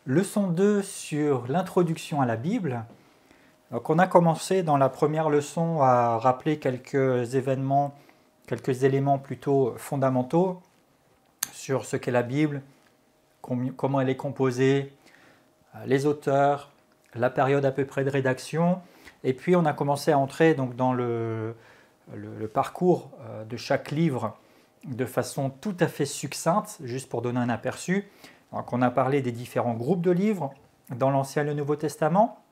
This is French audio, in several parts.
Leçon 2 sur l'introduction à la Bible. Donc on a commencé dans la première leçon à rappeler quelques événements, quelques éléments plutôt fondamentaux sur ce qu'est la Bible, comment elle est composée, les auteurs, la période à peu près de rédaction. Et puis on a commencé à entrer donc dans le parcours de chaque livre de façon tout à fait succincte, juste pour donner un aperçu. Donc on a parlé des différents groupes de livres dans l'Ancien et le Nouveau Testament.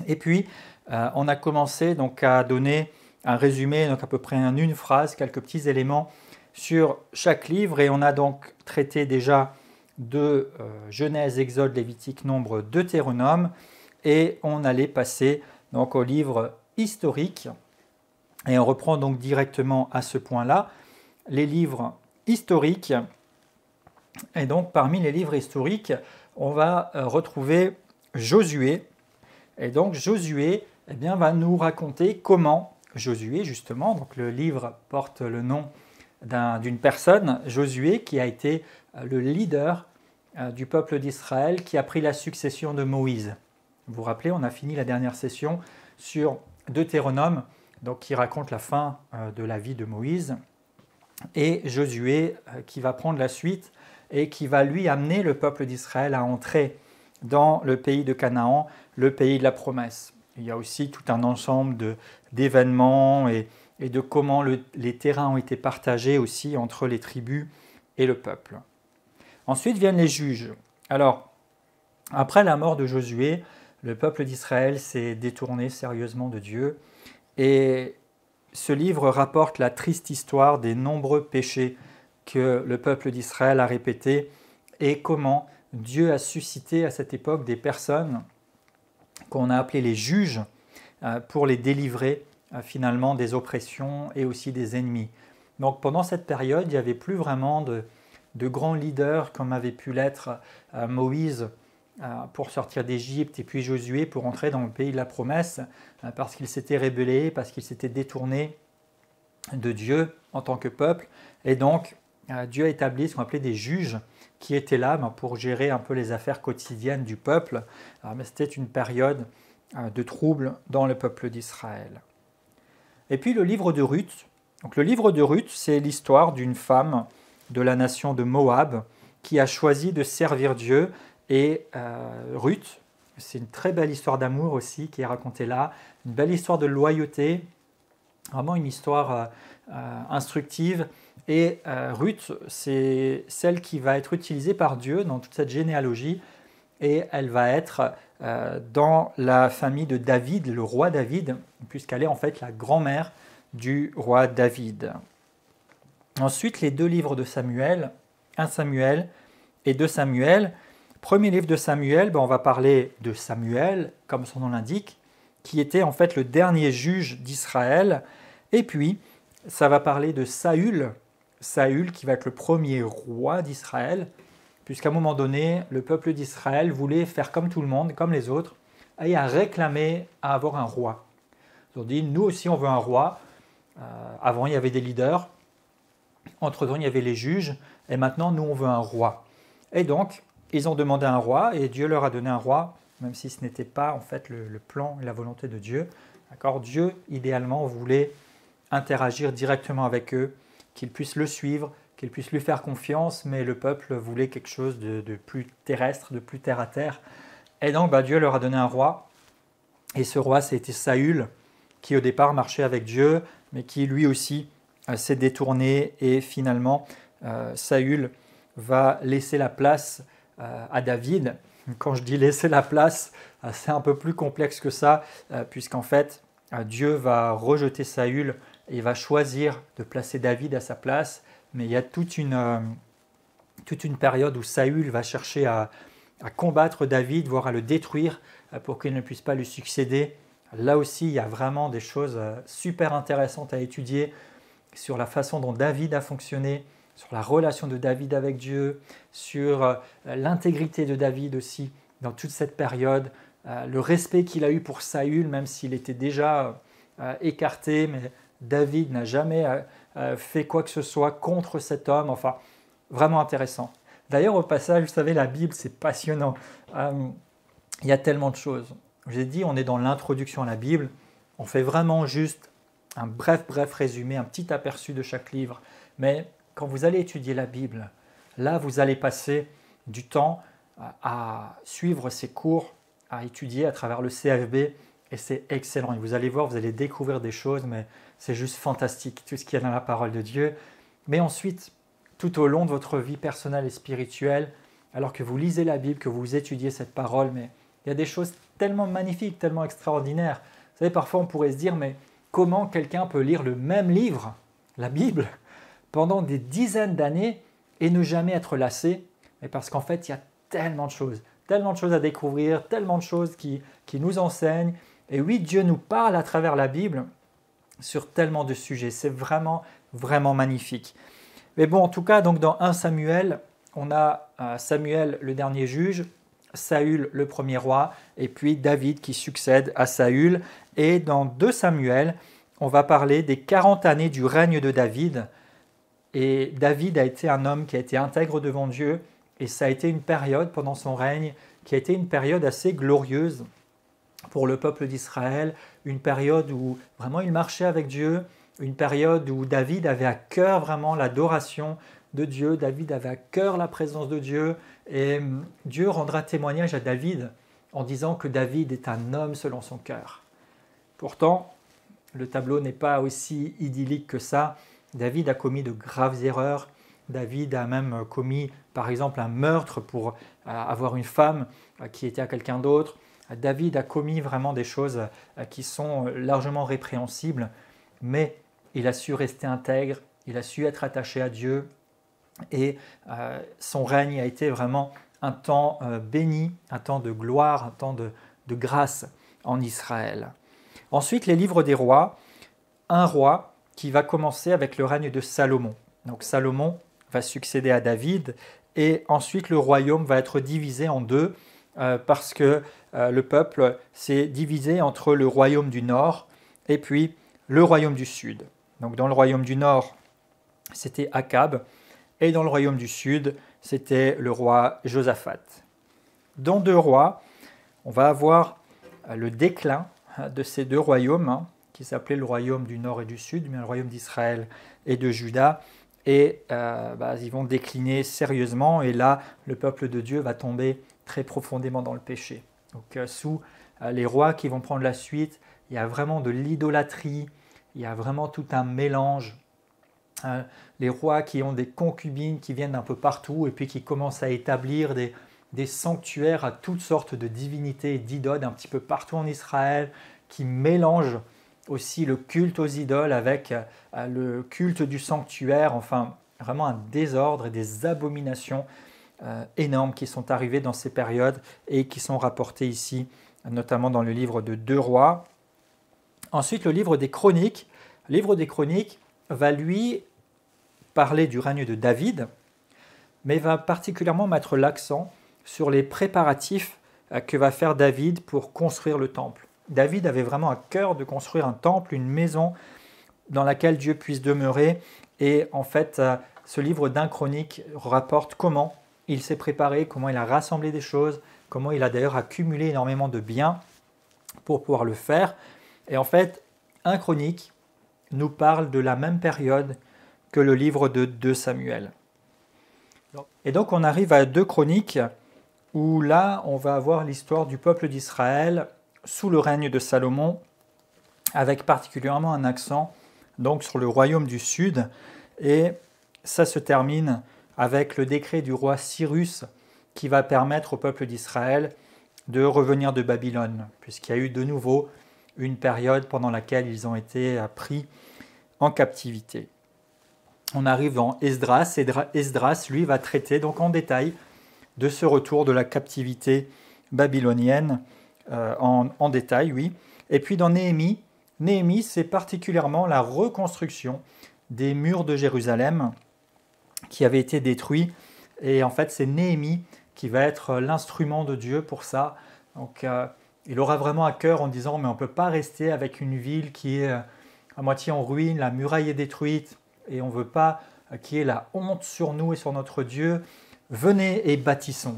Et puis on a commencé donc à donner un résumé, donc à peu près en une phrase, quelques petits éléments sur chaque livre. Et on a donc traité déjà de Genèse, Exode, Lévitique, Nombre, Deutéronome. Et on allait passer donc au livre historique. Et on reprend donc directement à ce point-là les livres historiques. Et donc parmi les livres historiques, on va retrouver Josué. Et donc Josué va nous raconter comment Josué, justement, donc le livre porte le nom d'une personne, Josué, qui a été le leader du peuple d'Israël, qui a pris la succession de Moïse. Vous vous rappelez, on a fini la dernière session sur Deutéronome, donc qui raconte la fin de la vie de Moïse, et Josué qui va prendre la suite et qui va lui amener le peuple d'Israël à entrer dans le pays de Canaan, le pays de la promesse. Il y a aussi tout un ensemble d'événements et de comment les terrains ont été partagés aussi entre les tribus et le peuple. Ensuite viennent les juges. Alors, après la mort de Josué, le peuple d'Israël s'est détourné sérieusement de Dieu et ce livre rapporte la triste histoire des nombreux péchés que le peuple d'Israël a répétés et comment Dieu a suscité à cette époque des personnes qu'on a appelées les juges pour les délivrer finalement des oppressions et aussi des ennemis. Donc pendant cette période, il n'y avait plus vraiment de grands leaders comme avait pu l'être Moïse pour sortir d'Égypte et puis Josué pour entrer dans le pays de la promesse parce qu'ils s'étaient rébellés, parce qu'ils s'étaient détournés de Dieu en tant que peuple. Et donc Dieu a établi ce qu'on appelait des juges qui étaient là pour gérer un peu les affaires quotidiennes du peuple. Mais c'était une période de trouble dans le peuple d'Israël. Et puis le livre de Ruth. Donc le livre de Ruth, c'est l'histoire d'une femme de la nation de Moab qui a choisi de servir Dieu. Et Ruth, c'est une très belle histoire d'amour aussi qui est racontée là, une belle histoire de loyauté, vraiment une histoire instructive. Et Ruth, c'est celle qui va être utilisée par Dieu dans toute cette généalogie et elle va être dans la famille de David, le roi David, puisqu'elle est en fait la grand-mère du roi David. Ensuite, les deux livres de Samuel, 1 Samuel et 2 Samuel. Premier livre de Samuel, on va parler de Samuel, comme son nom l'indique, qui était en fait le dernier juge d'Israël. Et puis, ça va parler de Saül, Saül qui va être le premier roi d'Israël, puisqu'à un moment donné, le peuple d'Israël voulait faire comme tout le monde, comme les autres, et a réclamé à avoir un roi. Ils ont dit, nous aussi on veut un roi. Avant, il y avait des leaders, entre-temps, il y avait les juges, et maintenant, nous on veut un roi. Et donc, ils ont demandé un roi, et Dieu leur a donné un roi, même si ce n'était pas en fait le plan et la volonté de Dieu. D'accord ? Dieu, idéalement, voulait interagir directement avec eux, qu'ils puissent le suivre, qu'ils puissent lui faire confiance, mais le peuple voulait quelque chose de plus terrestre, de plus terre à terre. Et donc Dieu leur a donné un roi, et ce roi c'était Saül, qui au départ marchait avec Dieu, mais qui lui aussi s'est détourné, et finalement Saül va laisser la place à David. Quand je dis laisser la place, c'est un peu plus complexe que ça, puisqu'en fait Dieu va rejeter Saül et il va choisir de placer David à sa place, mais il y a toute une période où Saül va chercher à combattre David, voire à le détruire pour qu'il ne puisse pas lui succéder. Là aussi, il y a vraiment des choses super intéressantes à étudier sur la façon dont David a fonctionné, sur la relation de David avec Dieu, sur l'intégrité de David aussi dans toute cette période, le respect qu'il a eu pour Saül, même s'il était déjà écarté, mais David n'a jamais fait quoi que ce soit contre cet homme. Enfin, vraiment intéressant. D'ailleurs, au passage, vous savez, la Bible, c'est passionnant. Il y a tellement de choses. J'ai dit, on est dans l'introduction à la Bible. On fait vraiment juste un bref résumé, un petit aperçu de chaque livre. Mais quand vous allez étudier la Bible, là, vous allez passer du temps à suivre ces cours, à étudier à travers le CFB. Et c'est excellent. Et vous allez voir, vous allez découvrir des choses, mais c'est juste fantastique, tout ce qu'il y a dans la parole de Dieu. Mais ensuite, tout au long de votre vie personnelle et spirituelle, alors que vous lisez la Bible, que vous étudiez cette parole, mais il y a des choses tellement magnifiques, tellement extraordinaires. Vous savez, parfois on pourrait se dire, mais comment quelqu'un peut lire le même livre, la Bible, pendant des dizaines d'années et ne jamais être lassé? Mais parce qu'en fait, il y a tellement de choses à découvrir, tellement de choses qui nous enseignent. Et oui, Dieu nous parle à travers la Bible sur tellement de sujets. C'est vraiment, vraiment magnifique. Mais bon, en tout cas, donc dans 1 Samuel, on a Samuel le dernier juge, Saül le premier roi, et puis David qui succède à Saül. Et dans 2 Samuel, on va parler des 40 années du règne de David. Et David a été un homme qui a été intègre devant Dieu, et ça a été une période pendant son règne qui a été une période assez glorieuse pour le peuple d'Israël, une période où vraiment il marchait avec Dieu, une période où David avait à cœur vraiment l'adoration de Dieu, David avait à cœur la présence de Dieu, et Dieu rendra témoignage à David en disant que David est un homme selon son cœur. Pourtant, le tableau n'est pas aussi idyllique que ça. David a commis de graves erreurs. David a même commis, par exemple, un meurtre pour avoir une femme qui était à quelqu'un d'autre. David a commis vraiment des choses qui sont largement répréhensibles, mais il a su rester intègre, il a su être attaché à Dieu, et son règne a été vraiment un temps béni, un temps de gloire, un temps de grâce en Israël. Ensuite, les livres des rois, un roi qui va commencer avec le règne de Salomon. Donc Salomon va succéder à David, et ensuite le royaume va être divisé en deux, parce que le peuple s'est divisé entre le royaume du nord et puis le royaume du sud. Donc dans le royaume du nord, c'était Akab, et dans le royaume du sud, c'était le roi Josaphat. Dans 2 rois, on va avoir le déclin de ces 2 royaumes, qui s'appelaient le royaume du nord et du sud, mais le royaume d'Israël et de Juda, et ils vont décliner sérieusement, et là, le peuple de Dieu va tomber très profondément dans le péché. Donc sous les rois qui vont prendre la suite, il y a vraiment de l'idolâtrie, il y a vraiment tout un mélange. Les rois qui ont des concubines qui viennent d'un peu partout et puis qui commencent à établir des sanctuaires à toutes sortes de divinités et d'idoles un petit peu partout en Israël, qui mélangent aussi le culte aux idoles avec le culte du sanctuaire, enfin vraiment un désordre et des abominations énormes qui sont arrivées dans ces périodes et qui sont rapportées ici, notamment dans le livre de 2 rois. Ensuite, le livre des Chroniques. Le livre des Chroniques va lui parler du règne de David, mais va particulièrement mettre l'accent sur les préparatifs que va faire David pour construire le temple. David avait vraiment à cœur de construire un temple, une maison dans laquelle Dieu puisse demeurer, et en fait, ce livre d'1 Chronique rapporte comment il s'est préparé, comment il a rassemblé des choses, comment il a d'ailleurs accumulé énormément de biens pour pouvoir le faire. Et en fait, 1 Chronique nous parle de la même période que le livre de 2 Samuel. Et donc on arrive à 2 Chroniques, où là on va avoir l'histoire du peuple d'Israël sous le règne de Salomon, avec particulièrement un accent donc sur le royaume du sud, et ça se termine avec le décret du roi Cyrus qui va permettre au peuple d'Israël de revenir de Babylone, puisqu'il y a eu de nouveau une période pendant laquelle ils ont été pris en captivité. On arrive en Esdras, et Esdras, lui, va traiter donc en détail de ce retour de la captivité babylonienne, en détail, oui. Et puis dans Néhémie, c'est particulièrement la reconstruction des murs de Jérusalem qui avaient été détruits. Et en fait, c'est Néhémie qui va être l'instrument de Dieu pour ça. Donc, il aura vraiment à cœur en disant, mais on ne peut pas rester avec une ville qui est à moitié en ruine, la muraille est détruite, et on ne veut pas qu'il y ait la honte sur nous et sur notre Dieu. venez et bâtissons.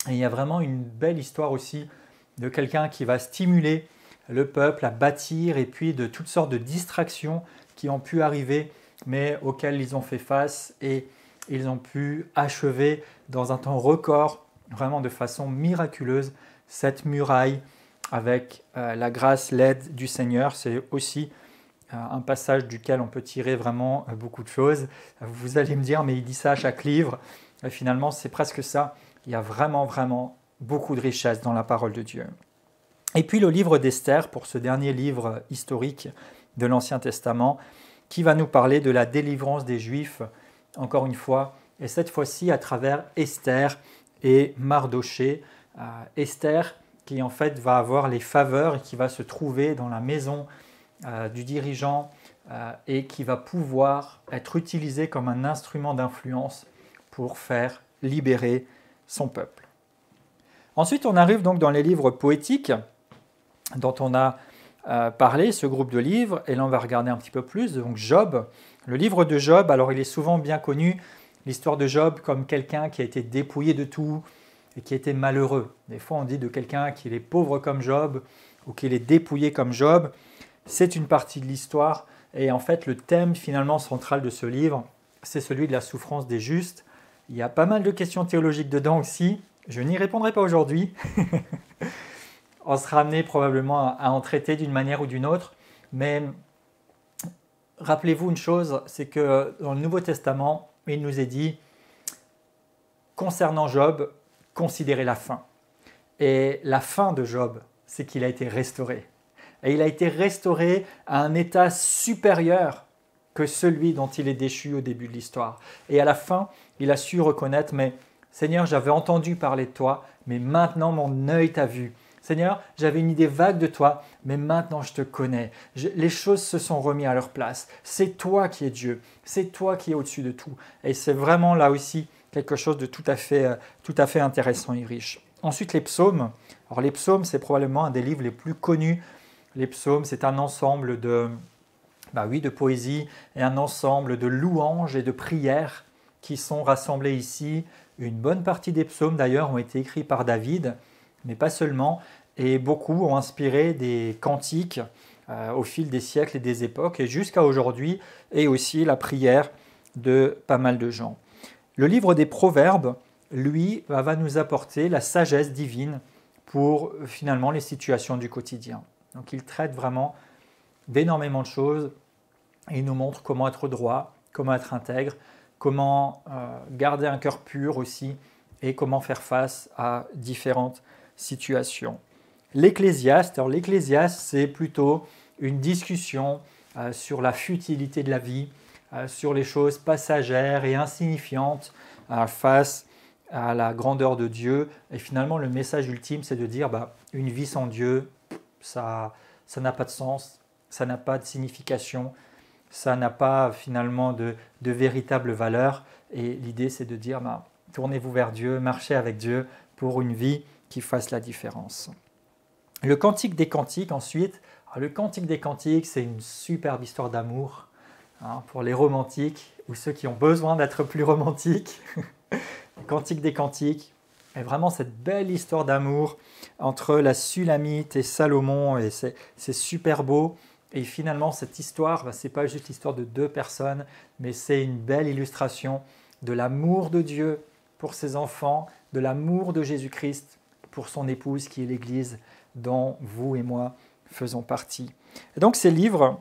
Et il y a vraiment une belle histoire aussi de quelqu'un qui va stimuler le peuple à bâtir et puis de toutes sortes de distractions qui ont pu arriver mais auxquelles ils ont fait face et ils ont pu achever dans un temps record, vraiment de façon miraculeuse, cette muraille avec la grâce, l'aide du Seigneur. C'est aussi un passage duquel on peut tirer vraiment beaucoup de choses. Vous allez me dire, mais il dit ça à chaque livre. Et finalement, c'est presque ça. Il y a vraiment, vraiment beaucoup de richesse dans la parole de Dieu. Et puis le livre d'Esther, pour ce dernier livre historique de l'Ancien Testament, qui va nous parler de la délivrance des Juifs, encore une fois, et cette fois-ci à travers Esther et Mardochée. Esther qui en fait va avoir les faveurs et qui va se trouver dans la maison du dirigeant et qui va pouvoir être utilisée comme un instrument d'influence pour faire libérer son peuple. Ensuite, on arrive donc dans les livres poétiques dont on a parlé, ce groupe de livres, et là on va regarder un petit peu plus. Donc Job, le livre de Job, alors il est souvent bien connu, l'histoire de Job comme quelqu'un qui a été dépouillé de tout et qui était malheureux. Des fois on dit de quelqu'un qu'il est pauvre comme Job ou qu'il est dépouillé comme Job. C'est une partie de l'histoire et en fait le thème finalement central de ce livre, c'est celui de la souffrance des justes. Il y a pas mal de questions théologiques dedans aussi, je n'y répondrai pas aujourd'hui. On sera amené probablement à en traiter d'une manière ou d'une autre, mais rappelez-vous une chose, c'est que dans le Nouveau Testament, il nous est dit, concernant Job, considérez la fin. Et la fin de Job, c'est qu'il a été restauré. Et il a été restauré à un état supérieur que celui dont il est déchu au début de l'histoire. Et à la fin, il a su reconnaître, mais Seigneur, j'avais entendu parler de toi, mais maintenant mon œil t'a vu. Seigneur, j'avais une idée vague de toi, mais maintenant je te connais. Les choses se sont remises à leur place. C'est toi qui es Dieu, c'est toi qui es au-dessus de tout. Et c'est vraiment là aussi quelque chose de tout à fait intéressant et riche. Ensuite, les psaumes. Alors les psaumes, c'est probablement un des livres les plus connus. Les psaumes, c'est un ensemble de poésie et un ensemble de louanges et de prières qui sont rassemblés ici. Une bonne partie des psaumes d'ailleurs ont été écrits par David, mais pas seulement, et beaucoup ont inspiré des cantiques au fil des siècles et des époques, et jusqu'à aujourd'hui, et aussi la prière de pas mal de gens. Le livre des Proverbes, lui, va nous apporter la sagesse divine pour finalement les situations du quotidien. Donc il traite vraiment d'énormément de choses, et il nous montre comment être droit, comment être intègre, comment garder un cœur pur aussi, et comment faire face à différentes situations. L'Ecclésiaste, alors l'Ecclésiaste, c'est plutôt une discussion sur la futilité de la vie, sur les choses passagères et insignifiantes face à la grandeur de Dieu. Et finalement, le message ultime, c'est de dire une vie sans Dieu, ça n'a pas de sens, ça n'a pas de signification, ça n'a pas finalement de véritable valeur. Et l'idée, c'est de dire tournez-vous vers Dieu, marchez avec Dieu pour une vie qui fasse la différence. Le Cantique des Cantiques ensuite. Alors, le Cantique des Cantiques, c'est une superbe histoire d'amour pour les romantiques ou ceux qui ont besoin d'être plus romantiques. Le Cantique des Cantiques est vraiment cette belle histoire d'amour entre la Sulamite et Salomon, et c'est super beau. Et finalement, cette histoire, ce n'est pas juste l'histoire de deux personnes, mais c'est une belle illustration de l'amour de Dieu pour ses enfants, de l'amour de Jésus-Christ pour son épouse qui est l'Église dont vous et moi faisons partie. Et donc ces livres,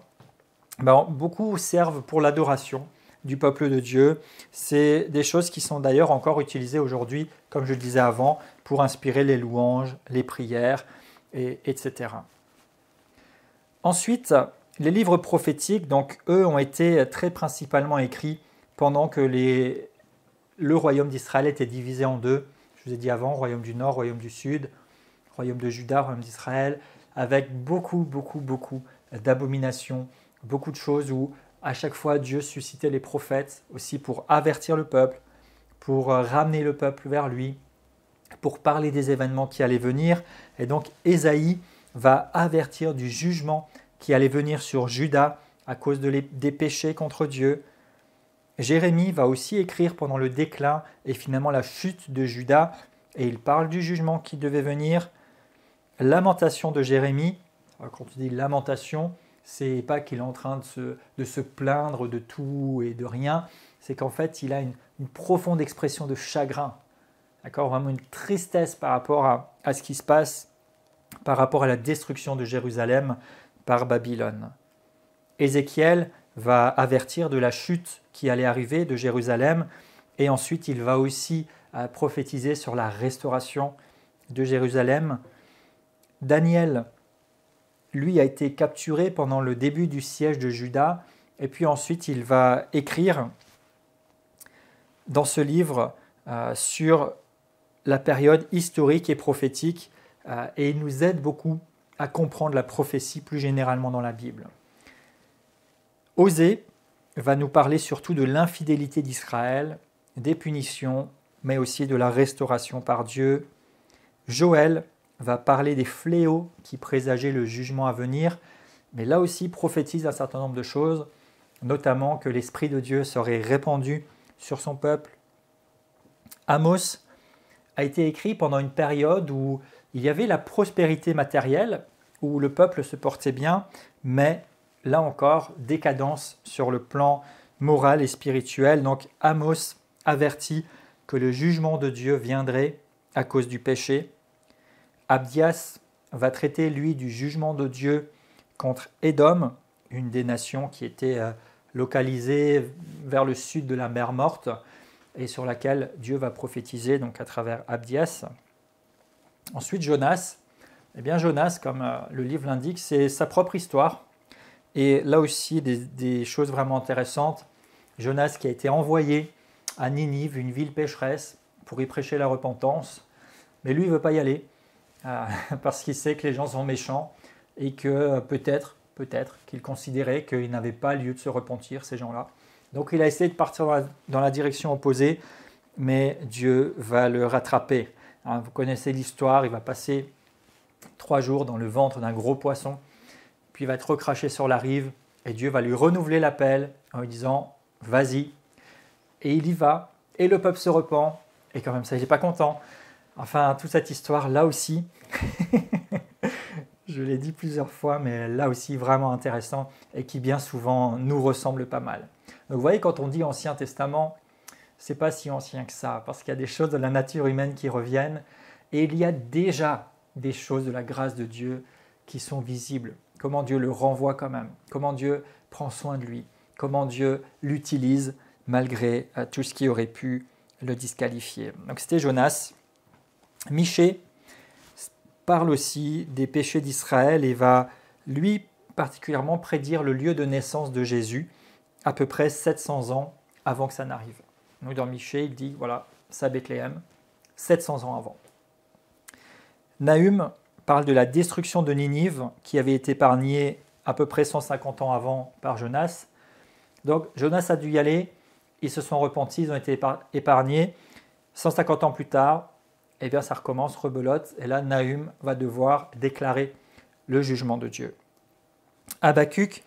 beaucoup servent pour l'adoration du peuple de Dieu. C'est des choses qui sont d'ailleurs encore utilisées aujourd'hui, comme je le disais avant, pour inspirer les louanges, les prières, etc. Ensuite, les livres prophétiques, donc eux, ont été très principalement écrits pendant que le royaume d'Israël était divisé en deux. Je vous ai dit avant, royaume du Nord, royaume du Sud, royaume de Juda, royaume d'Israël, avec beaucoup d'abominations, beaucoup de choses où à chaque fois Dieu suscitait les prophètes aussi pour avertir le peuple, pour ramener le peuple vers lui, pour parler des événements qui allaient venir. Et donc Ésaïe va avertir du jugement qui allait venir sur Juda à cause des péchés contre Dieu. Jérémie va aussi écrire pendant le déclin et finalement la chute de Juda, et il parle du jugement qui devait venir. Lamentation de Jérémie. Alors, quand on dit lamentation, c'est pas qu'il est en train de se plaindre de tout et de rien, c'est qu'en fait il a une profonde expression de chagrin, d'accord, vraiment une tristesse par rapport à ce qui se passe, par rapport à la destruction de Jérusalem par Babylone. Ézéchiel va avertir de la chute qui allait arriver de Jérusalem, et ensuite il va aussi prophétiser sur la restauration de Jérusalem. Daniel, lui, a été capturé pendant le début du siège de Juda, et puis ensuite il va écrire dans ce livre sur la période historique et prophétique, et il nous aide beaucoup à comprendre la prophétie plus généralement dans la Bible. Osée va nous parler surtout de l'infidélité d'Israël, des punitions, mais aussi de la restauration par Dieu. Joël va parler des fléaux qui présageaient le jugement à venir, mais là aussi prophétise un certain nombre de choses, notamment que l'Esprit de Dieu serait répandu sur son peuple. Amos a été écrit pendant une période où il y avait la prospérité matérielle, où le peuple se portait bien, mais là encore, décadence sur le plan moral et spirituel. Donc Amos avertit que le jugement de Dieu viendrait à cause du péché. Abdias va traiter, lui, du jugement de Dieu contre Édom, une des nations qui était localisée vers le sud de la mer Morte et sur laquelle Dieu va prophétiser donc à travers Abdias. Ensuite, Jonas. Eh bien, Jonas, comme le livre l'indique, c'est sa propre histoire. Et là aussi, des choses vraiment intéressantes. Jonas qui a été envoyé à Ninive, une ville pécheresse, pour y prêcher la repentance. Mais lui, il ne veut pas y aller, parce qu'il sait que les gens sont méchants et que peut-être qu'il considérait qu'il n'avait pas lieu de se repentir, ces gens-là. Donc il a essayé de partir dans la direction opposée, mais Dieu va le rattraper. Vous connaissez l'histoire, il va passer 3 jours dans le ventre d'un gros poisson, puis il va être recraché sur la rive, et Dieu va lui renouveler l'appel en lui disant « vas-y ». Et il y va, et le peuple se repent, et quand même ça, il n'est pas content. Enfin, toute cette histoire, là aussi, je l'ai dit plusieurs fois, mais là aussi vraiment intéressant, et qui bien souvent nous ressemble pas mal. Donc vous voyez, quand on dit Ancien Testament, c'est pas si ancien que ça, parce qu'il y a des choses de la nature humaine qui reviennent, et il y a déjà des choses de la grâce de Dieu qui sont visibles. Comment Dieu le renvoie quand même, comment Dieu prend soin de lui, comment Dieu l'utilise malgré tout ce qui aurait pu le disqualifier. Donc c'était Jonas. Michée parle aussi des péchés d'Israël et va, lui, particulièrement prédire le lieu de naissance de Jésus, à peu près 700 ans avant que ça n'arrive. Donc dans Michée, il dit, voilà, c'est à Bethléem, 700 ans avant. Nahum parle de la destruction de Ninive, qui avait été épargnée à peu près 150 ans avant par Jonas. Donc Jonas a dû y aller, ils se sont repentis, ils ont été épargnés. 150 ans plus tard, eh bien ça recommence, rebelote, et là Nahum va devoir déclarer le jugement de Dieu. Habakkuk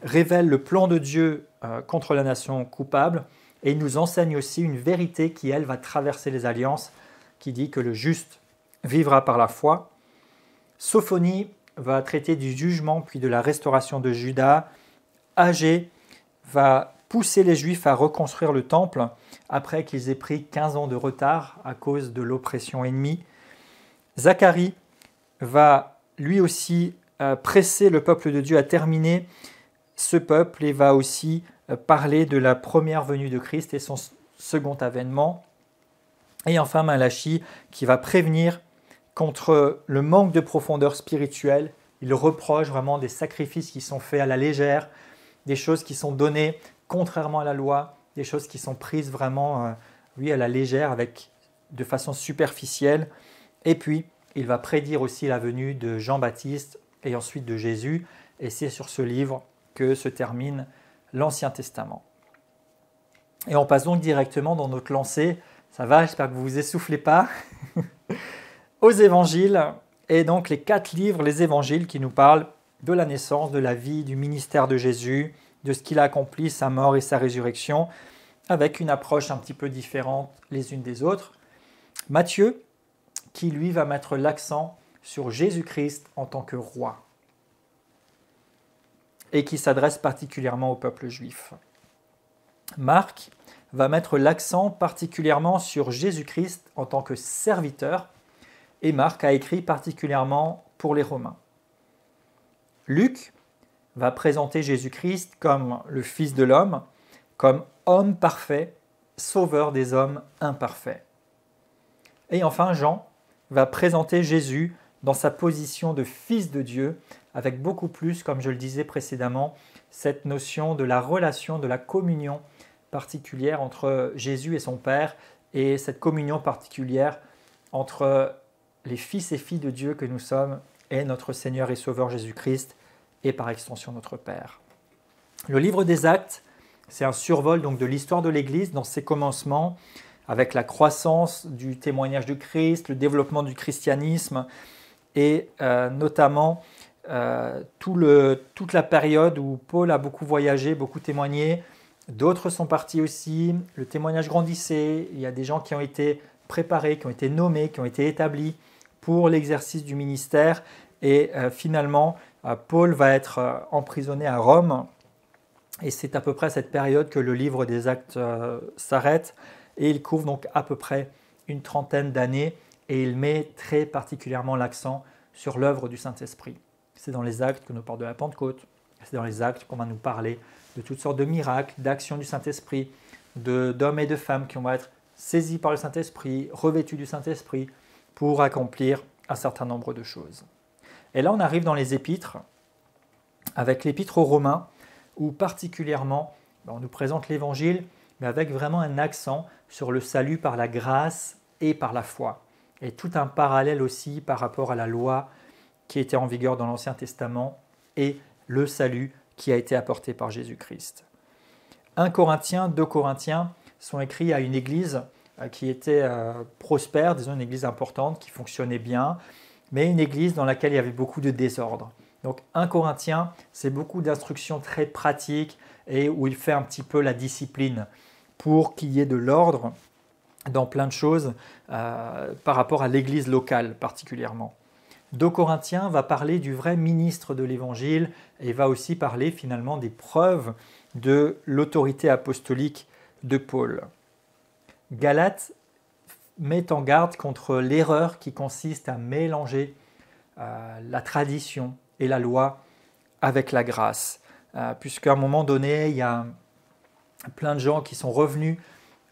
révèle le plan de Dieu contre la nation coupable, et il nous enseigne aussi une vérité qui, elle, va traverser les alliances, qui dit que le juste vivra par la foi. Sophonie va traiter du jugement puis de la restauration de Juda. Agée va pousser les Juifs à reconstruire le temple après qu'ils aient pris 15 ans de retard à cause de l'oppression ennemie. Zacharie va lui aussi presser le peuple de Dieu à terminer ce peuple et va aussi parler de la première venue de Christ et son second avènement. Et enfin Malachie qui va prévenir contre le manque de profondeur spirituelle. Il reproche vraiment des sacrifices qui sont faits à la légère, des choses qui sont données contrairement à la loi, des choses qui sont prises vraiment à la légère, de façon superficielle. Et puis, il va prédire aussi la venue de Jean-Baptiste et ensuite de Jésus. Et c'est sur ce livre que se termine l'Ancien Testament. Et on passe donc directement dans notre lancée. Ça va, j'espère que vous ne vous essoufflez pas. Aux évangiles, et donc les 4 livres, les évangiles qui nous parlent de la naissance, de la vie, du ministère de Jésus, de ce qu'il a accompli, sa mort et sa résurrection. avec une approche un petit peu différente les unes des autres. Matthieu, qui lui va mettre l'accent sur Jésus-Christ en tant que roi et qui s'adresse particulièrement au peuple juif. Marc va mettre l'accent particulièrement sur Jésus-Christ en tant que serviteur et Marc a écrit particulièrement pour les Romains. Luc va présenter Jésus-Christ comme le Fils de l'homme, comme homme parfait, sauveur des hommes imparfaits. Et enfin, Jean va présenter Jésus dans sa position de Fils de Dieu, avec beaucoup plus, comme je le disais précédemment, cette notion de la relation, de la communion particulière entre Jésus et son Père, et cette communion particulière entre les fils et filles de Dieu que nous sommes et notre Seigneur et Sauveur Jésus-Christ, et par extension notre Père. Le livre des Actes, c'est un survol donc de l'histoire de l'Église dans ses commencements, avec la croissance du témoignage de Christ, le développement du christianisme, et notamment toute la période où Paul a beaucoup voyagé, beaucoup témoigné. D'autres sont partis aussi, le témoignage grandissait, il y a des gens qui ont été préparés, qui ont été nommés, qui ont été établis pour l'exercice du ministère, et finalement, Paul va être emprisonné à Rome, et c'est à peu près à cette période que le livre des Actes s'arrête, et il couvre donc à peu près une trentaine d'années, et il met très particulièrement l'accent sur l'œuvre du Saint-Esprit. C'est dans les Actes que nous parle de la Pentecôte, c'est dans les Actes qu'on va nous parler de toutes sortes de miracles, d'actions du Saint-Esprit, d'hommes et de femmes qui vont être saisis par le Saint-Esprit, revêtus du Saint-Esprit, pour accomplir un certain nombre de choses. Et là, on arrive dans les épîtres, avec l'épître aux Romains, où particulièrement, on nous présente l'Évangile, mais avec vraiment un accent sur le salut par la grâce et par la foi. Et tout un parallèle aussi par rapport à la loi qui était en vigueur dans l'Ancien Testament et le salut qui a été apporté par Jésus-Christ. 1 Corinthiens, 2 Corinthiens sont écrits à une église qui était prospère, disons une église importante, qui fonctionnait bien, mais une église dans laquelle il y avait beaucoup de désordre. Donc 1 Corinthiens, c'est beaucoup d'instructions très pratiques et où il fait un petit peu la discipline pour qu'il y ait de l'ordre dans plein de choses par rapport à l'église locale particulièrement. 2 Corinthiens va parler du vrai ministre de l'Évangile et va aussi parler finalement des preuves de l'autorité apostolique de Paul. Galates met en garde contre l'erreur qui consiste à mélanger la tradition et la loi avec la grâce. Puisqu'à un moment donné, il y a plein de gens qui sont revenus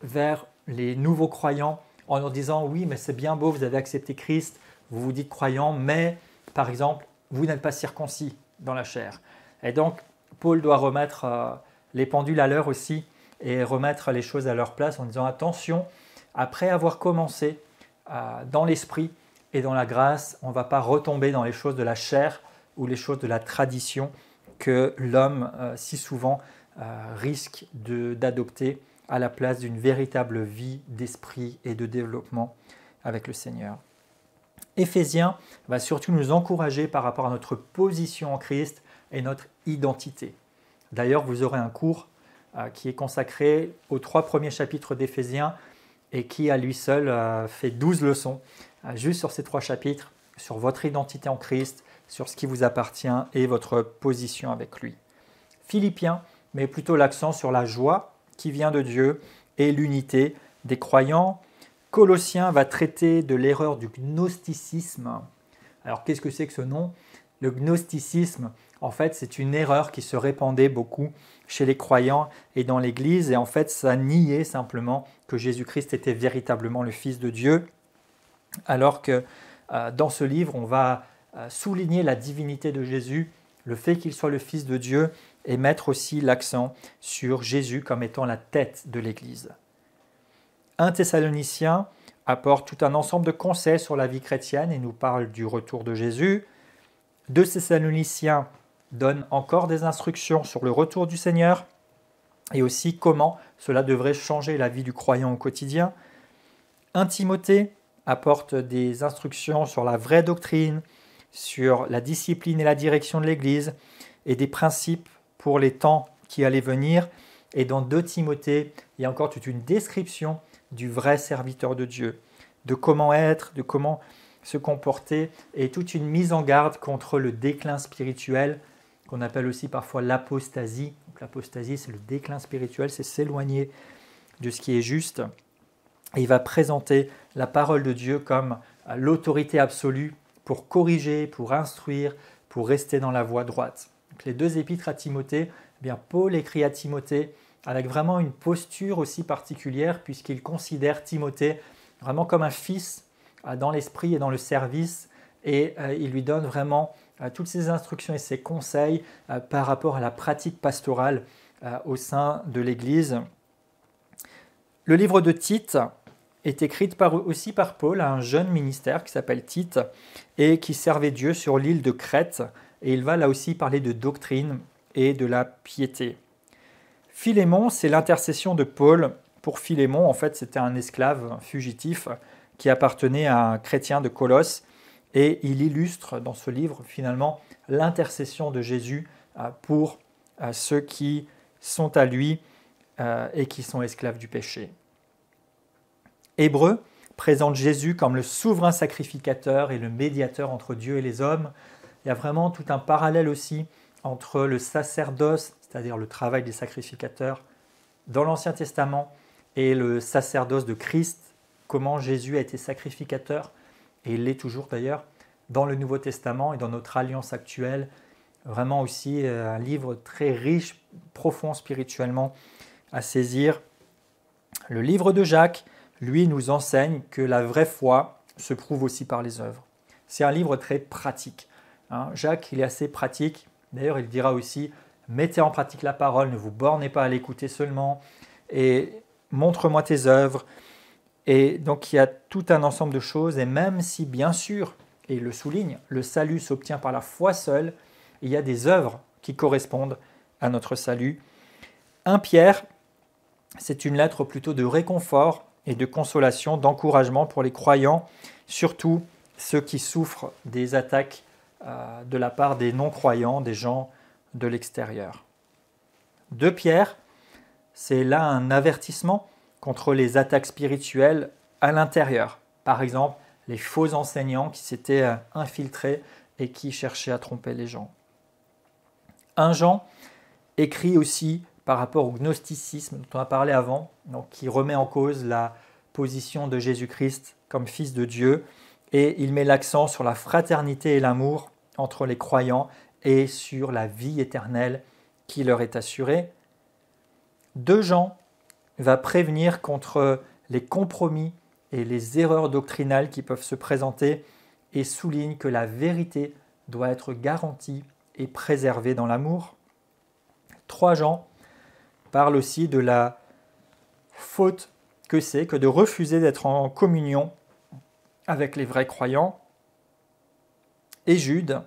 vers les nouveaux croyants en leur disant « Oui, mais c'est bien beau, vous avez accepté Christ, vous vous dites croyant, mais par exemple, vous n'êtes pas circoncis dans la chair. » Et donc, Paul doit remettre les pendules à l'heure aussi et remettre les choses à leur place en disant « Attention, après avoir commencé dans l'esprit et dans la grâce, on ne va pas retomber dans les choses de la chair ou les choses de la tradition que l'homme si souvent risque d'adopter à la place d'une véritable vie d'esprit et de développement avec le Seigneur. Éphésiens va surtout nous encourager par rapport à notre position en Christ et notre identité. D'ailleurs, vous aurez un cours qui est consacré aux 3 premiers chapitres d'Éphésiens et qui à lui seul fait 12 leçons juste sur ces 3 chapitres, sur votre identité en Christ, sur ce qui vous appartient et votre position avec lui. Philippiens met plutôt l'accent sur la joie qui vient de Dieu et l'unité des croyants. Colossiens va traiter de l'erreur du gnosticisme. Alors qu'est-ce que c'est que ce nom ? Le gnosticisme, en fait, c'est une erreur qui se répandait beaucoup chez les croyants et dans l'Église. Et en fait, ça niait simplement que Jésus-Christ était véritablement le Fils de Dieu. Alors que dans ce livre, on va souligner la divinité de Jésus, le fait qu'il soit le Fils de Dieu et mettre aussi l'accent sur Jésus comme étant la tête de l'Église. 1 Thessaloniciens apporte tout un ensemble de conseils sur la vie chrétienne et nous parle du retour de Jésus. 2 Thessaloniciens donne encore des instructions sur le retour du Seigneur et aussi comment cela devrait changer la vie du croyant au quotidien. 1 Timothée apporte des instructions sur la vraie doctrine, sur la discipline et la direction de l'Église et des principes pour les temps qui allaient venir Et dans 2 Timothée, il y a encore toute une description du vrai serviteur de Dieu, de comment être, de comment se comporter, et toute une mise en garde contre le déclin spirituel, qu'on appelle aussi parfois l'apostasie. Donc l'apostasie, c'est le déclin spirituel, c'est s'éloigner de ce qui est juste. Et il va présenter la parole de Dieu comme l'autorité absolue pour corriger, pour instruire, pour rester dans la voie droite. Donc les 2 épîtres à Timothée, eh bien Paul écrit à Timothée avec vraiment une posture aussi particulière, puisqu'il considère Timothée vraiment comme un fils dans l'esprit et dans le service, et il lui donne vraiment toutes ses instructions et ses conseils par rapport à la pratique pastorale au sein de l'Église. Le livre de Tite est écrit aussi par Paul à un jeune ministère qui s'appelle Tite et qui servait Dieu sur l'île de Crète, et il va là aussi parler de doctrine et de la piété. Philémon, c'est l'intercession de Paul pour Philémon. En fait, c'était un esclave fugitif qui appartenait à un chrétien de Colosse, et il illustre dans ce livre finalement l'intercession de Jésus pour ceux qui sont à lui et qui sont esclaves du péché. Hébreux présente Jésus comme le souverain sacrificateur et le médiateur entre Dieu et les hommes. Il y a vraiment tout un parallèle aussi entre le sacerdoce, c'est-à-dire le travail des sacrificateurs dans l'Ancien Testament, et le sacerdoce de Christ, comment Jésus a été sacrificateur, et il l'est toujours d'ailleurs, dans le Nouveau Testament et dans notre alliance actuelle. Vraiment aussi un livre très riche, profond spirituellement à saisir. Le livre de Jacques, lui, nous enseigne que la vraie foi se prouve aussi par les œuvres. C'est un livre très pratique. Jacques, il est assez pratique. D'ailleurs, il dira aussi, mettez en pratique la parole, ne vous bornez pas à l'écouter seulement, et montre-moi tes œuvres. Et donc, il y a tout un ensemble de choses, et même si, bien sûr, et il le souligne, le salut s'obtient par la foi seule, il y a des œuvres qui correspondent à notre salut. 1 Pierre, c'est une lettre plutôt de réconfort et de consolation, d'encouragement pour les croyants, surtout ceux qui souffrent des attaques de la part des non-croyants, des gens de l'extérieur. 2 Pierre, c'est là un avertissement contre les attaques spirituelles à l'intérieur. Par exemple, les faux enseignants qui s'étaient infiltrés et qui cherchaient à tromper les gens. 1 Jean écrit aussi par rapport au gnosticisme dont on a parlé avant, donc qui remet en cause la position de Jésus-Christ comme Fils de Dieu, et il met l'accent sur la fraternité et l'amour entre les croyants et sur la vie éternelle qui leur est assurée. 2 Jean va prévenir contre les compromis et les erreurs doctrinales qui peuvent se présenter, et souligne que la vérité doit être garantie et préservée dans l'amour. 3 Jean parle aussi de la faute que c'est que de refuser d'être en communion avec les vrais croyants. Et Jude,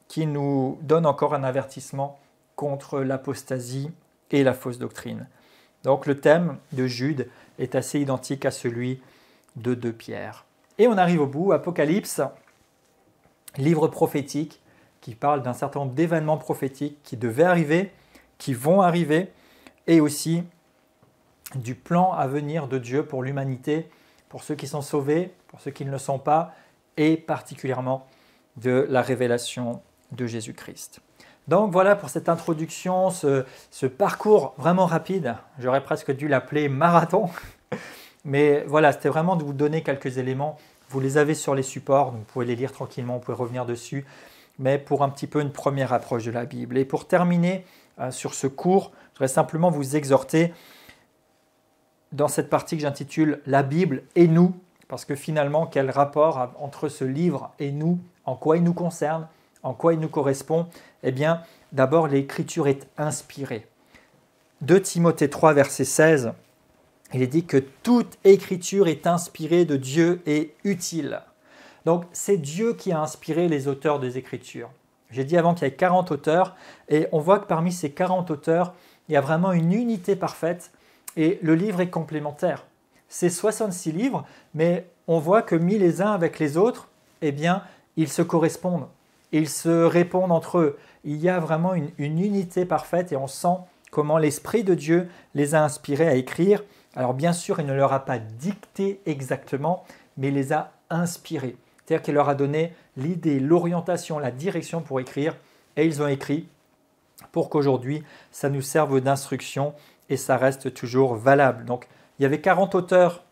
qui nous donne encore un avertissement contre l'apostasie et la fausse doctrine. Donc le thème de Jude est assez identique à celui de 2 Pierre. Et on arrive au bout, Apocalypse, livre prophétique qui parle d'un certain nombre d'événements prophétiques qui devaient arriver, qui vont arriver, et aussi du plan à venir de Dieu pour l'humanité, pour ceux qui sont sauvés, pour ceux qui ne le sont pas, et particulièrement de la révélation de Jésus-Christ. Donc voilà pour cette introduction, ce parcours vraiment rapide. J'aurais presque dû l'appeler marathon. Mais voilà, c'était vraiment de vous donner quelques éléments. Vous les avez sur les supports, donc vous pouvez les lire tranquillement, vous pouvez revenir dessus. Mais pour un petit peu une première approche de la Bible. Et pour terminer sur ce cours, je voudrais simplement vous exhorter dans cette partie que j'intitule « La Bible et nous », parce que finalement, quel rapport entre ce livre et nous, en quoi il nous concerne, en quoi il nous correspond? Eh bien, d'abord, l'Écriture est inspirée. 2 Timothée 3, verset 16, il est dit que toute Écriture est inspirée de Dieu et utile. Donc, c'est Dieu qui a inspiré les auteurs des Écritures. J'ai dit avant qu'il y avait 40 auteurs, et on voit que parmi ces 40 auteurs, il y a vraiment une unité parfaite, et le livre est complémentaire. C'est 66 livres, mais on voit que mis les uns avec les autres, eh bien, ils se correspondent. Ils se répondent entre eux. Il y a vraiment une unité parfaite et on sent comment l'Esprit de Dieu les a inspirés à écrire. Alors bien sûr, il ne leur a pas dicté exactement, mais il les a inspirés. C'est-à-dire qu'il leur a donné l'idée, l'orientation, la direction pour écrire, et ils ont écrit pour qu'aujourd'hui, ça nous serve d'instruction et ça reste toujours valable. Donc, il y avait 40 auteurs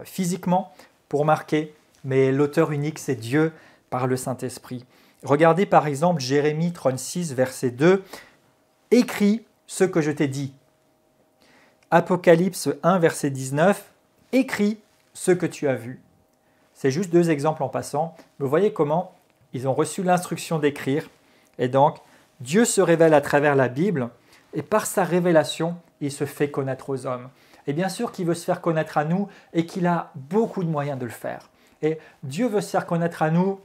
physiquement pour marquer, mais l'auteur unique, c'est Dieu par le Saint-Esprit. Regardez par exemple Jérémie 36, verset 2. « Écris ce que je t'ai dit. » Apocalypse 1, verset 19. « Écris ce que tu as vu. » C'est juste 2 exemples en passant. Vous voyez comment ils ont reçu l'instruction d'écrire. Et donc, Dieu se révèle à travers la Bible et par sa révélation, il se fait connaître aux hommes. Et bien sûr qu'il veut se faire connaître à nous et qu'il a beaucoup de moyens de le faire. Et Dieu veut se faire connaître à nous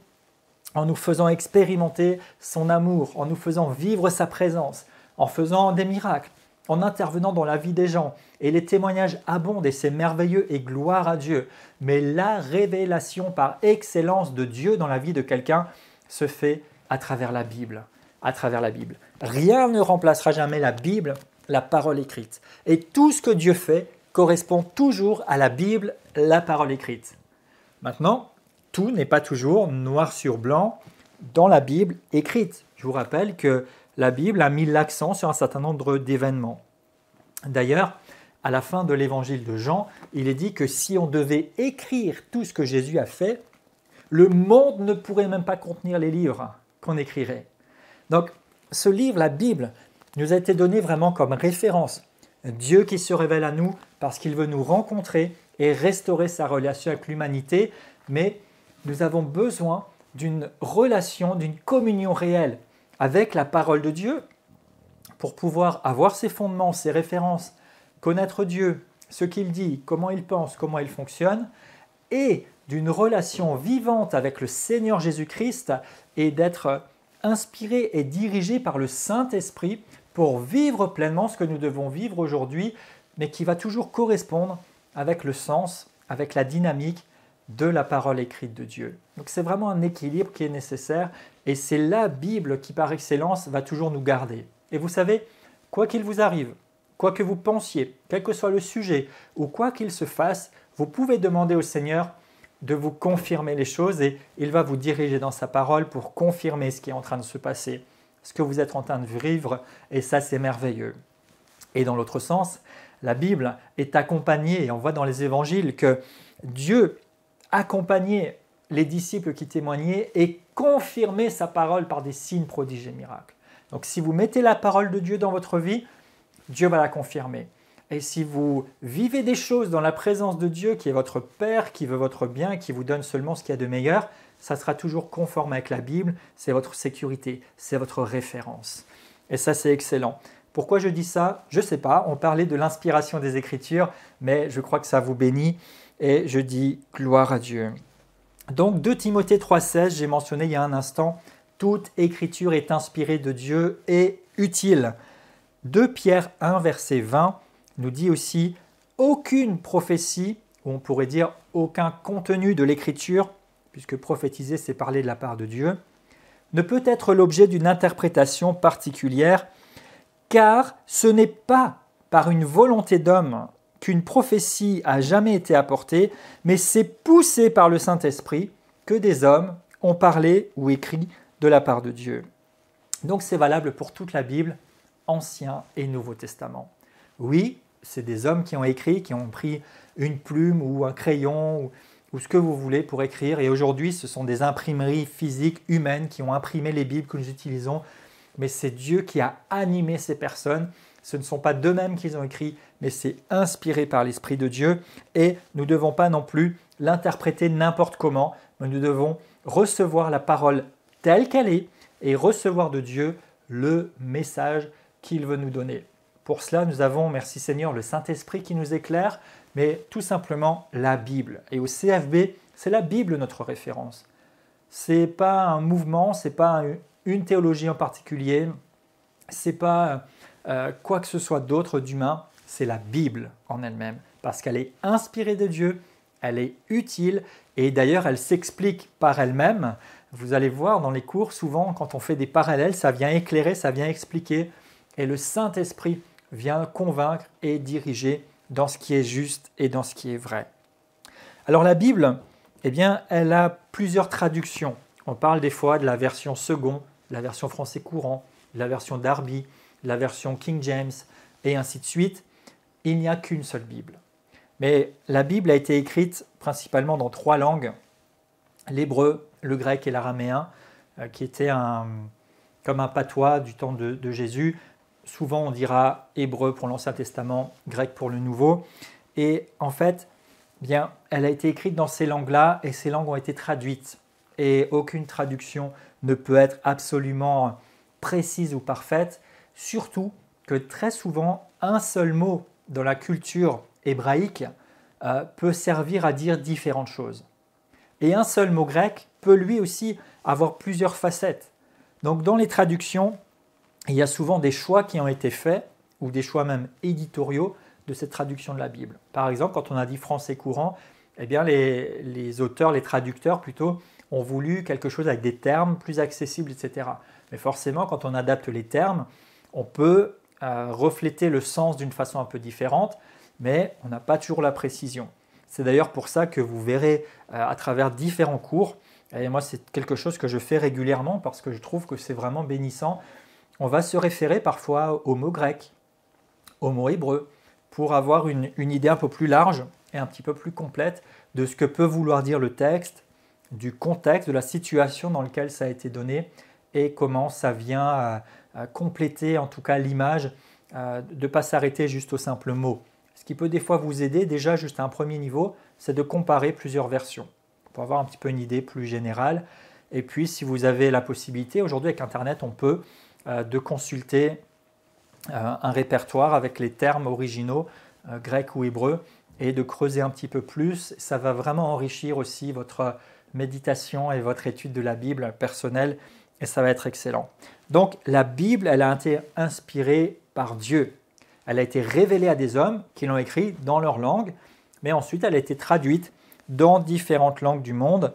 en nous faisant expérimenter son amour, en nous faisant vivre sa présence, en faisant des miracles, en intervenant dans la vie des gens. Et les témoignages abondent et c'est merveilleux et gloire à Dieu. Mais la révélation par excellence de Dieu dans la vie de quelqu'un se fait à travers la Bible. À travers la Bible. Rien ne remplacera jamais la Bible, la parole écrite. Et tout ce que Dieu fait correspond toujours à la Bible, la parole écrite. Maintenant, tout n'est pas toujours noir sur blanc dans la Bible écrite. Je vous rappelle que la Bible a mis l'accent sur un certain nombre d'événements. D'ailleurs, à la fin de l'évangile de Jean, il est dit que si on devait écrire tout ce que Jésus a fait, le monde ne pourrait même pas contenir les livres qu'on écrirait. Donc, ce livre, la Bible, nous a été donné vraiment comme référence. Dieu qui se révèle à nous parce qu'il veut nous rencontrer et restaurer sa relation avec l'humanité, mais nous avons besoin d'une relation, d'une communion réelle avec la parole de Dieu pour pouvoir avoir ses fondements, ses références, connaître Dieu, ce qu'il dit, comment il pense, comment il fonctionne, et d'une relation vivante avec le Seigneur Jésus-Christ et d'être inspiré et dirigé par le Saint-Esprit pour vivre pleinement ce que nous devons vivre aujourd'hui, mais qui va toujours correspondre avec le sens, avec la dynamique de la parole écrite de Dieu. Donc c'est vraiment un équilibre qui est nécessaire et c'est la Bible qui par excellence va toujours nous garder. Et vous savez, quoi qu'il vous arrive, quoi que vous pensiez, quel que soit le sujet ou quoi qu'il se fasse, vous pouvez demander au Seigneur de vous confirmer les choses et il va vous diriger dans sa parole pour confirmer ce qui est en train de se passer, ce que vous êtes en train de vivre et ça c'est merveilleux. Et dans l'autre sens, la Bible est accompagnée et on voit dans les évangiles que Dieu accompagnait les disciples qui témoignaient et confirmait sa parole par des signes, prodiges et miracles. Donc si vous mettez la parole de Dieu dans votre vie, Dieu va la confirmer. Et si vous vivez des choses dans la présence de Dieu, qui est votre Père, qui veut votre bien, qui vous donne seulement ce qu'il y a de meilleur, ça sera toujours conforme avec la Bible, c'est votre sécurité, c'est votre référence. Et ça, c'est excellent. Pourquoi je dis ça? Je ne sais pas, on parlait de l'inspiration des Écritures, mais je crois que ça vous bénit et je dis gloire à Dieu. Donc 2 Timothée 3,16, j'ai mentionné il y a un instant, toute Écriture est inspirée de Dieu et utile. 2 Pierre 1, verset 20, nous dit aussi « Aucune prophétie », ou on pourrait dire « aucun contenu de l'Écriture », puisque prophétiser, c'est parler de la part de Dieu, ne peut être l'objet d'une interprétation particulière, car ce n'est pas par une volonté d'homme qu'une prophétie a jamais été apportée, mais c'est poussé par le Saint-Esprit que des hommes ont parlé ou écrit de la part de Dieu. Donc c'est valable pour toute la Bible, Ancien et Nouveau Testament. Oui, c'est des hommes qui ont écrit, qui ont pris une plume ou un crayon ou ce que vous voulez pour écrire. Et aujourd'hui, ce sont des imprimeries physiques humaines qui ont imprimé les Bibles que nous utilisons. Mais c'est Dieu qui a animé ces personnes. Ce ne sont pas d'eux-mêmes qu'ils ont écrit, mais c'est inspiré par l'Esprit de Dieu. Et nous ne devons pas non plus l'interpréter n'importe comment, mais nous devons recevoir la parole telle qu'elle est et recevoir de Dieu le message qu'il veut nous donner. Pour cela, nous avons, merci Seigneur, le Saint-Esprit qui nous éclaire, mais tout simplement la Bible. Et au CFB, c'est la Bible notre référence. Ce n'est pas un mouvement, ce n'est pas une théologie en particulier, ce n'est pas quoi que ce soit d'autre d'humain, c'est la Bible en elle-même, parce qu'elle est inspirée de Dieu, elle est utile, et d'ailleurs elle s'explique par elle-même. Vous allez voir dans les cours, souvent quand on fait des parallèles, ça vient éclairer, ça vient expliquer, et le Saint-Esprit vient convaincre et diriger dans ce qui est juste et dans ce qui est vrai. Alors la Bible, eh bien, elle a plusieurs traductions. On parle des fois de la version second, la version français courant, la version Darby, la version King James, et ainsi de suite. Il n'y a qu'une seule Bible. Mais la Bible a été écrite principalement dans 3 langues, l'hébreu, le grec et l'araméen, qui était comme un patois du temps de Jésus. Souvent on dira hébreu pour l'Ancien Testament, grec pour le Nouveau. Et en fait, bien, elle a été écrite dans ces langues-là et ces langues ont été traduites. Et aucune traduction ne peut être absolument précise ou parfaite, surtout que très souvent, un seul mot dans la culture hébraïque peut servir à dire différentes choses. Et un seul mot grec peut lui aussi avoir plusieurs facettes. Donc dans les traductions, il y a souvent des choix qui ont été faits, ou des choix même éditoriaux, de cette traduction de la Bible. Par exemple, quand on a dit français courant, eh bien les auteurs, les traducteurs plutôt, ont voulu quelque chose avec des termes plus accessibles, etc. Mais forcément, quand on adapte les termes, on peut refléter le sens d'une façon un peu différente, mais on n'a pas toujours la précision. C'est d'ailleurs pour ça que vous verrez à travers différents cours, et moi c'est quelque chose que je fais régulièrement parce que je trouve que c'est vraiment bénissant, on va se référer parfois aux mots grecs, aux mots hébreux, pour avoir une idée un peu plus large et un petit peu plus complète de ce que peut vouloir dire le texte, du contexte, de la situation dans laquelle ça a été donné et comment ça vient compléter en tout cas l'image, de ne pas s'arrêter juste au simple mot. Ce qui peut des fois vous aider déjà juste à un premier niveau, c'est de comparer plusieurs versions pour avoir un petit peu une idée plus générale. Et puis si vous avez la possibilité, aujourd'hui avec Internet, on peut de consulter un répertoire avec les termes originaux, grecs ou hébreux, et de creuser un petit peu plus. Ça va vraiment enrichir aussi votre méditation et votre étude de la Bible personnelle, et ça va être excellent. Donc la Bible, elle a été inspirée par Dieu. Elle a été révélée à des hommes qui l'ont écrite dans leur langue, mais ensuite elle a été traduite dans différentes langues du monde,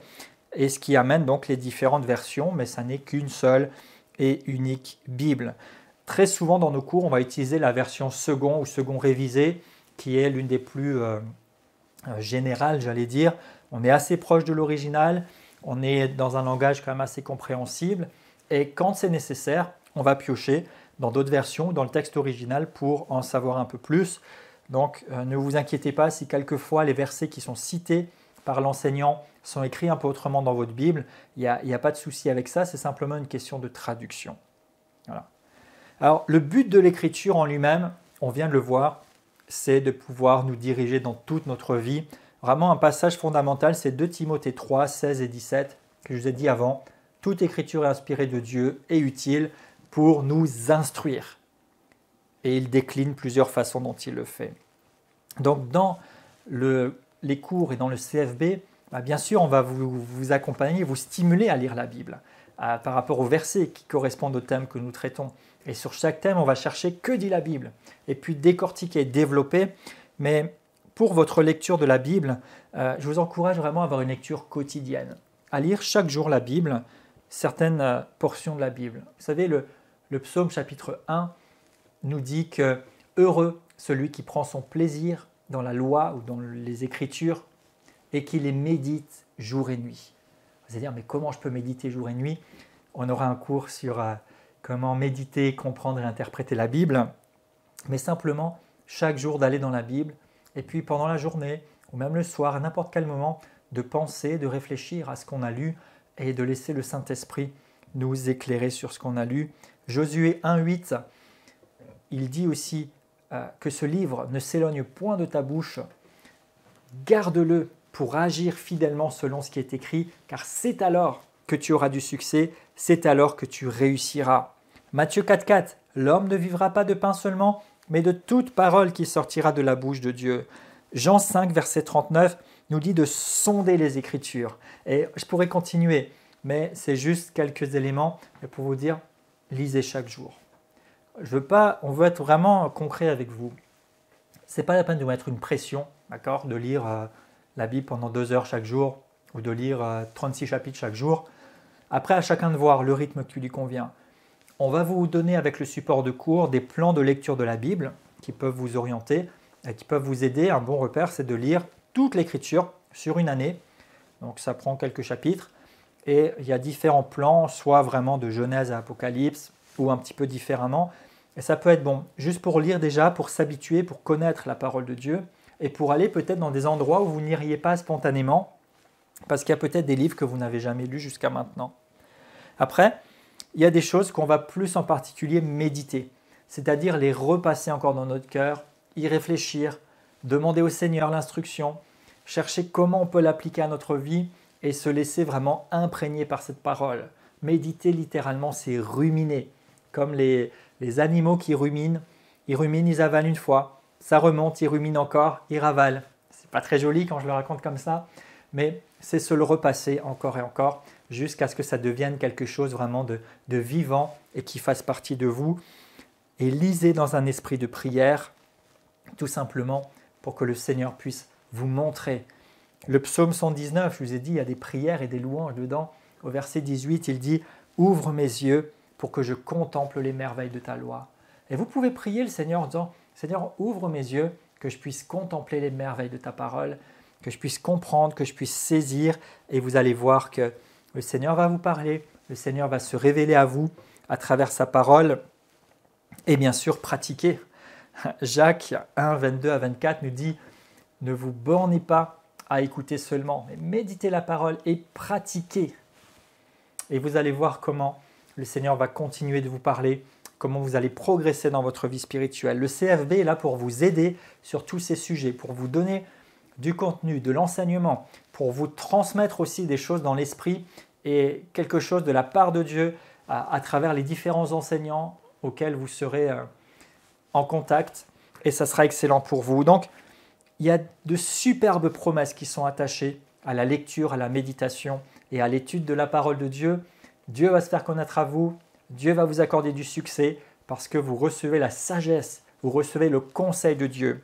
et ce qui amène donc les différentes versions, mais ça n'est qu'une seule et unique Bible. Très souvent dans nos cours, on va utiliser la version second ou second révisé, qui est l'une des plus générales, j'allais dire. On est assez proche de l'original, on est dans un langage quand même assez compréhensible, et quand c'est nécessaire, on va piocher dans d'autres versions, dans le texte original, pour en savoir un peu plus. Donc ne vous inquiétez pas si quelquefois les versets qui sont cités par l'enseignant sont écrits un peu autrement dans votre Bible, il n'y a pas de souci avec ça, c'est simplement une question de traduction. Voilà. Alors le but de l'écriture en lui-même, on vient de le voir, c'est de pouvoir nous diriger dans toute notre vie. Vraiment un passage fondamental, c'est 2 Timothée 3, 16 et 17, que je vous ai dit avant. Toute écriture est inspirée de Dieu et utile pour nous instruire. Et il décline plusieurs façons dont il le fait. Donc dans les cours et dans le CFB, bien sûr, on va vous accompagner, vous stimuler à lire la Bible par rapport aux versets qui correspondent au thème que nous traitons. Et sur chaque thème, on va chercher que dit la Bible, et puis décortiquer, développer. Mais pour votre lecture de la Bible, je vous encourage vraiment à avoir une lecture quotidienne, à lire chaque jour la Bible, certaines portions de la Bible. Vous savez, le psaume chapitre 1 nous dit que « Heureux celui qui prend son plaisir dans la loi ou dans les Écritures et qui les médite jour et nuit. » Vous allez dire, mais comment je peux méditer jour et nuit? On aura un cours sur comment méditer, comprendre et interpréter la Bible. Mais simplement, chaque jour d'aller dans la Bible, et puis pendant la journée, ou même le soir, à n'importe quel moment, de penser, de réfléchir à ce qu'on a lu et de laisser le Saint-Esprit nous éclairer sur ce qu'on a lu. Josué 1,8, il dit aussi que ce livre ne s'éloigne point de ta bouche, garde-le pour agir fidèlement selon ce qui est écrit, car c'est alors que tu auras du succès, c'est alors que tu réussiras. Matthieu 4,4, l'homme ne vivra pas de pain seulement, mais de toute parole qui sortira de la bouche de Dieu. Jean 5, verset 39, nous dit de sonder les Écritures. Et je pourrais continuer, mais c'est juste quelques éléments pour vous dire, lisez chaque jour. On veut être vraiment concret avec vous. Ce n'est pas la peine de mettre une pression, d'accord, de lire la Bible pendant 2 heures chaque jour ou de lire 36 chapitres chaque jour. Après, à chacun de voir le rythme qui lui convient. On va vous donner avec le support de cours des plans de lecture de la Bible qui peuvent vous orienter et qui peuvent vous aider. Un bon repère, c'est de lire toute l'Écriture sur une année. Donc ça prend quelques chapitres. Et il y a différents plans, soit vraiment de Genèse à Apocalypse, ou un petit peu différemment. Et ça peut être bon, juste pour lire déjà, pour s'habituer, pour connaître la parole de Dieu, et pour aller peut-être dans des endroits où vous n'iriez pas spontanément, parce qu'il y a peut-être des livres que vous n'avez jamais lus jusqu'à maintenant. Après, il y a des choses qu'on va plus en particulier méditer, c'est-à-dire les repasser encore dans notre cœur, y réfléchir, demander au Seigneur l'instruction, chercher comment on peut l'appliquer à notre vie et se laisser vraiment imprégner par cette parole. Méditer littéralement, c'est ruminer, comme les animaux qui ruminent. Ils avalent une fois, ça remonte, ils ruminent encore, ils ravalent. C'est pas très joli quand je le raconte comme ça, mais c'est se le repasser encore et encore jusqu'à ce que ça devienne quelque chose vraiment de vivant et qui fasse partie de vous. Et lisez dans un esprit de prière, tout simplement pour que le Seigneur puisse vous montrer. Le psaume 119, je vous ai dit, il y a des prières et des louanges dedans. Au verset 18, il dit « Ouvre mes yeux pour que je contemple les merveilles de ta loi. » Et vous pouvez prier le Seigneur en disant « Seigneur, ouvre mes yeux, que je puisse contempler les merveilles de ta parole, que je puisse comprendre, que je puisse saisir. » Et vous allez voir que le Seigneur va vous parler, le Seigneur va se révéler à vous à travers sa parole et bien sûr pratiquer. Jacques 1, 22 à 24 nous dit « Ne vous bornez pas à écouter seulement, mais méditez la parole et pratiquez. » Et vous allez voir comment le Seigneur va continuer de vous parler, comment vous allez progresser dans votre vie spirituelle. Le CFB est là pour vous aider sur tous ces sujets, pour vous donner du contenu, de l'enseignement, pour vous transmettre aussi des choses dans l'esprit et quelque chose de la part de Dieu à travers les différents enseignants auxquels vous serez en contact et ça sera excellent pour vous. Donc, il y a de superbes promesses qui sont attachées à la lecture, à la méditation et à l'étude de la parole de Dieu. Dieu va se faire connaître à vous, Dieu va vous accorder du succès parce que vous recevez la sagesse, vous recevez le conseil de Dieu.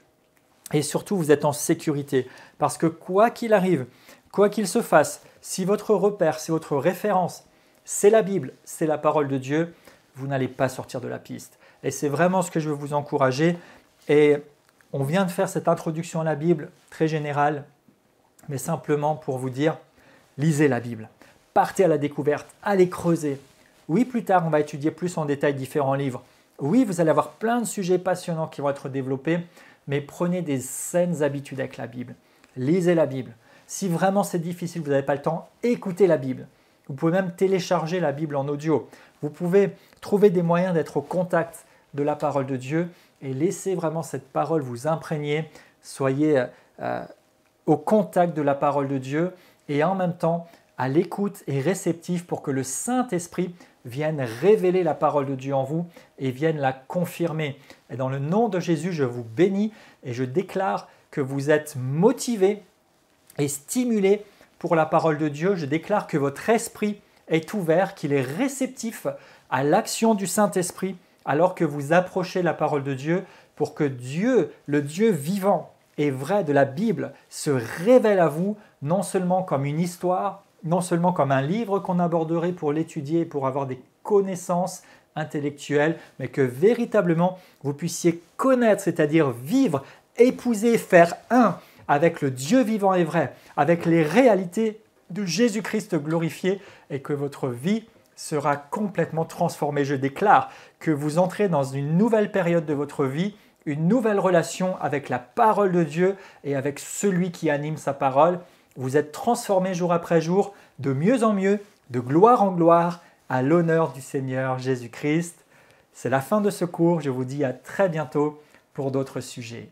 Et surtout, vous êtes en sécurité parce que quoi qu'il arrive, quoi qu'il se fasse, si votre repère, si votre référence, c'est la Bible, c'est la parole de Dieu, vous n'allez pas sortir de la piste. Et c'est vraiment ce que je veux vous encourager. Et on vient de faire cette introduction à la Bible très générale, mais simplement pour vous dire, lisez la Bible, partez à la découverte, allez creuser. Oui, plus tard, on va étudier plus en détail différents livres. Oui, vous allez avoir plein de sujets passionnants qui vont être développés, mais prenez des saines habitudes avec la Bible. Lisez la Bible. Si vraiment c'est difficile, vous n'avez pas le temps, écoutez la Bible. Vous pouvez même télécharger la Bible en audio. Vous pouvez trouver des moyens d'être au contact de la parole de Dieu et laissez vraiment cette parole vous imprégner. Soyez au contact de la parole de Dieu et en même temps à l'écoute et réceptif pour que le Saint-Esprit vienne révéler la parole de Dieu en vous et vienne la confirmer. Et dans le nom de Jésus, je vous bénis et je déclare que vous êtes motivés et stimulés pour la parole de Dieu. Je déclare que votre esprit est ouvert, qu'il est réceptif à l'action du Saint-Esprit alors que vous approchez la parole de Dieu pour que Dieu, le Dieu vivant et vrai de la Bible, se révèle à vous non seulement comme une histoire, non seulement comme un livre qu'on aborderait pour l'étudier, pour avoir des connaissances intellectuelles, mais que véritablement vous puissiez connaître, c'est-à-dire vivre, épouser, faire un avec le Dieu vivant et vrai, avec les réalités de Jésus-Christ glorifié et que votre vie sera complètement transformée. Je déclare que vous entrez dans une nouvelle période de votre vie, une nouvelle relation avec la parole de Dieu et avec celui qui anime sa parole. Vous êtes transformés jour après jour, de mieux en mieux, de gloire en gloire, à l'honneur du Seigneur Jésus-Christ. C'est la fin de ce cours. Je vous dis à très bientôt pour d'autres sujets.